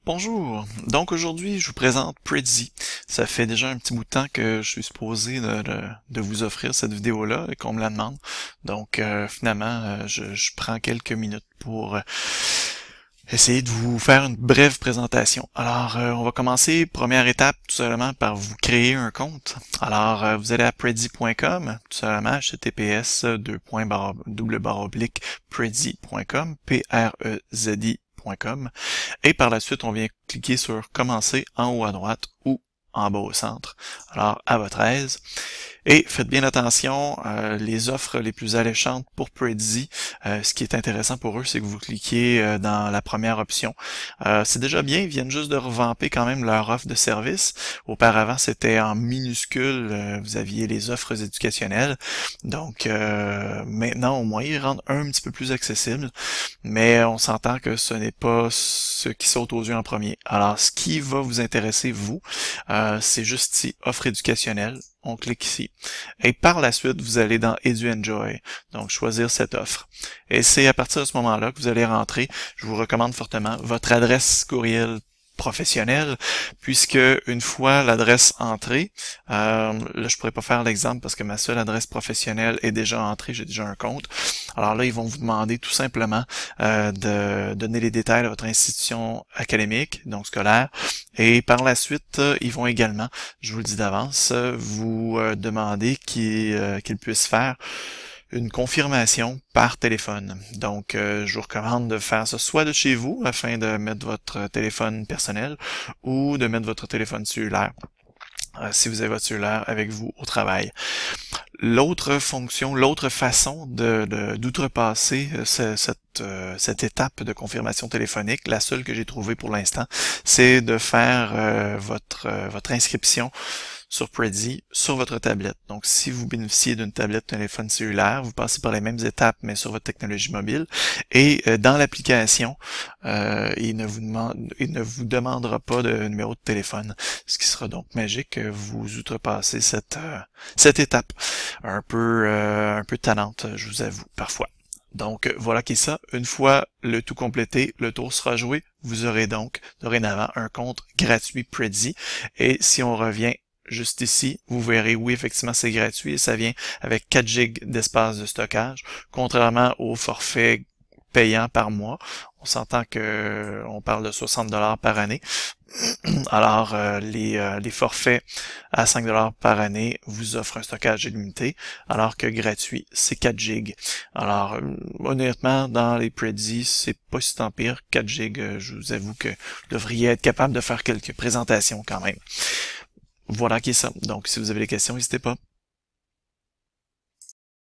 Bonjour, donc aujourd'hui je vous présente Prezi. Ça fait déjà un petit bout de temps que je suis supposé de vous offrir cette vidéo-là et qu'on me la demande. Donc finalement je prends quelques minutes pour essayer de vous faire une brève présentation. Alors on va commencer, première étape, tout simplement par vous créer un compte. Alors vous allez à prezi.com, tout simplement https://prezi.com, prezi.com. Et par la suite, on vient cliquer sur commencer en haut à droite ou en bas au centre. Alors, à votre aise. Et faites bien attention, les offres les plus alléchantes pour Prezi, ce qui est intéressant pour eux, c'est que vous cliquez dans la première option. C'est déjà bien, ils viennent juste de revamper quand même leur offre de service. Auparavant, c'était en minuscule, vous aviez les offres éducationnelles. Donc, maintenant, au moins, ils rendent un petit peu plus accessible. Mais on s'entend que ce n'est pas ce qui saute aux yeux en premier. Alors, ce qui va vous intéresser, vous, c'est juste ici, offre éducationnelle. On clique ici. Et par la suite, vous allez dans EduEnjoy. Donc, choisir cette offre. Et c'est à partir de ce moment-là que vous allez rentrer, je vous recommande fortement, votre adresse courriel professionnelle, puisque une fois l'adresse entrée, là je pourrais pas faire l'exemple parce que ma seule adresse professionnelle est déjà entrée, j'ai déjà un compte. Alors là, ils vont vous demander tout simplement de donner les détails de votre institution académique, donc scolaire, et par la suite, ils vont également, je vous le dis d'avance, vous demander qu'ils puissent faire une confirmation par téléphone. Donc, je vous recommande de faire ça soit de chez vous, afin de mettre votre téléphone personnel, ou de mettre votre téléphone cellulaire, si vous avez votre cellulaire avec vous au travail. L'autre fonction, l'autre façon d'outrepasser cette étape de confirmation téléphonique, la seule que j'ai trouvée pour l'instant, c'est de faire votre inscription sur Prezi sur votre tablette. Donc, si vous bénéficiez d'une tablette téléphone cellulaire, vous passez par les mêmes étapes, mais sur votre technologie mobile. Et dans l'application, il ne vous demandera pas de numéro de téléphone, ce qui sera donc magique. Vous outrepassez cette étape un peu tannante, je vous avoue, parfois. Donc voilà qui est ça. Une fois le tout complété, le tour sera joué. Vous aurez donc dorénavant un compte gratuit Prezi. Et si on revient juste ici, vous verrez, oui, effectivement, c'est gratuit et ça vient avec 4 GB d'espace de stockage, contrairement au forfait payant par mois. On s'entend que on parle de 60$ par année. Alors, les forfaits à 5$ par année vous offrent un stockage illimité, alors que gratuit, c'est 4 GB. Alors, honnêtement, dans les Prezi, c'est pas si tant pire. 4 GB, je vous avoue que vous devriez être capable de faire quelques présentations quand même. Voilà qui est ça. Donc, si vous avez des questions, n'hésitez pas.